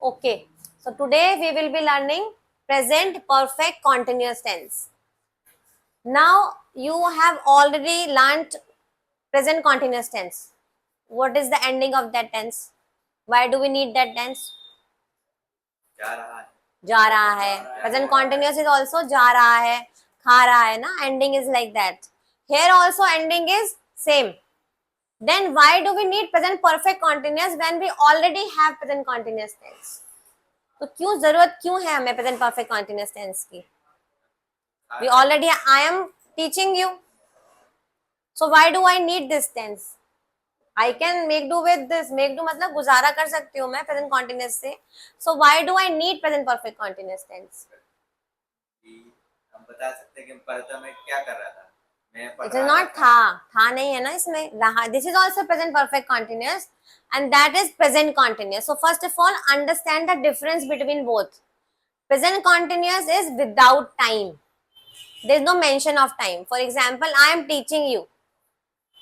Okay, so today we will be learning present perfect continuous tense. Now you have already learnt present continuous tense. What is the ending of that tense? Why do we need that tense? जा रहा है, जा रहा है. Present continuous is also जा रहा है, खा रहा है ना. Ending is like that. Here also ending is same. Then why do we need present perfect continuous when we already have present continuous tense? तो क्यों जरूरत क्यों है हमें प्रेजेंट परफेक्ट कॉन्टिन्यूअस टेंस की? We already I am teaching you, so why do I need this tense? I can make do with this. Make do मतलब गुजारा कर सकती हूँ मैं प्रेजेंट कॉन्टिन्यूअस से. So why do I need present perfect continuous tense? हम बता सकते हैं कि पढ़ता मैं क्या कर रहा था. इट इज नॉट था नहीं है ना इसमें. रहा. This is also present perfect continuous and that is present continuous. So first of all, understand the difference between both. Present continuous is without time. There is no mention of time. For example, I am teaching you.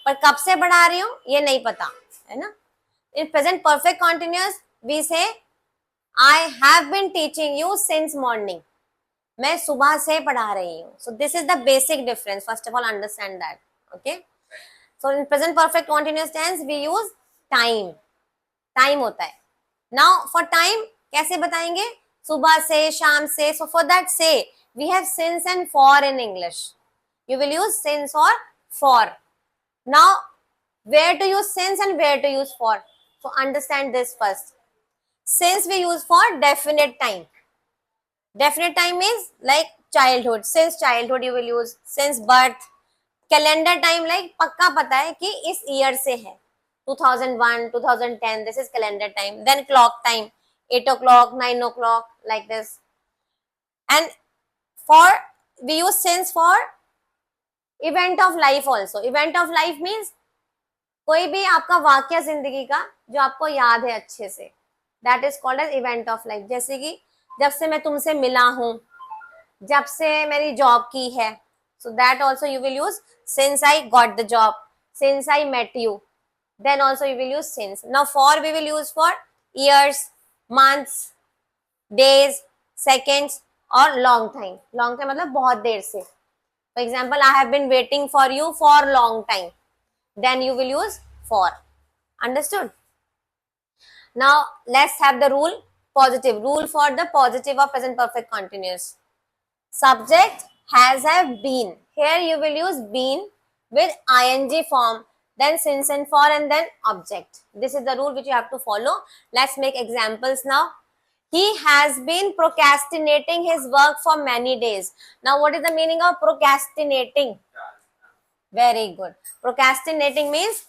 पर कब से पढ़ा रही हूँ ये नहीं पता है ना. In present perfect continuous we say I have been teaching you since morning. मैं सुबह से पढ़ा रही हूँ. So this is the basic difference. First of all, understand that. Okay. So in present perfect continuous tense we use time. Time होता है. Now for time कैसे बताएंगे? सुबह से, शाम से. सो फॉर दैट से we have since and for in English. You will use since और for. Now where to use since and where to use for? So understand this first. Since we use for definite time. Definite time means like childhood. Since childhood you will use. Since birth. Calendar time like पक्का पता है कि इस year से है. 2001, 2010, this is calendar time. Then clock time, 8 o'clock, 9 o'clock, like this. And for, we use since for event of life also. Event of life means कोई भी आपका वाक्य जिंदगी का जो आपको याद है अच्छे से, that is called as event of life. जैसे कि जब से मैं तुमसे मिला हूँ, जब से मेरी जॉब की है. So that also you will use since I got the job, since I met you. Then also you will use since. Now for we will use for years, months, days, seconds और long time. Long time मतलब बहुत देर से. For example, I have been waiting for you for long time. Then you will use for. Understood? Now let's have the rule. Positive rule for the positive of present perfect continuous. Subject has have been. Here you will use been with ing form. Then since and for and then object. This is the rule which you have to follow. Let's make examples now. He has been procrastinating his work for many days. Now what is the meaning of procrastinating? Very good. Procrastinating means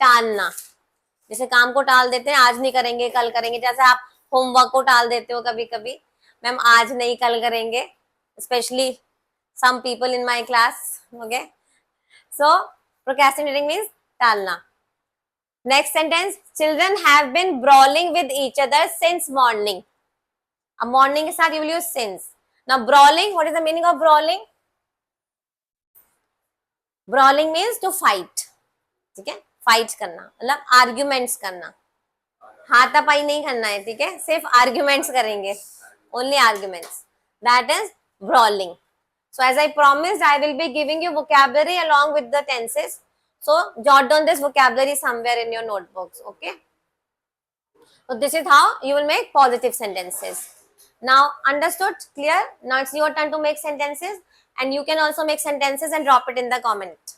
टालना. जैसे काम को टाल देते हैं, आज नहीं करेंगे कल करेंगे. जैसे आप होमवर्क को टाल देते हो कभी कभी, मैम आज नहीं कल करेंगे. Especially some people in my class. Okay. So procrastinating means टालना. Next sentence, children have been brawling with each other since morning. अब morning के साथ you will use since. Now brawling, what is the meaning of brawling? Brawling means to fight. ठीक है, fight करना मतलब arguments करना. हाथापाई नहीं करना है. ठीक है, सिर्फ arguments करेंगे. Only arguments. That is brawling. So as I promised, I will be giving you vocabulary along with the tenses. So jot down this vocabulary somewhere in your notebooks. Okay. So this is how you will make positive sentences. Now understood? Clear? Now it's your turn to make sentences, and you can also make sentences and drop it in the comment.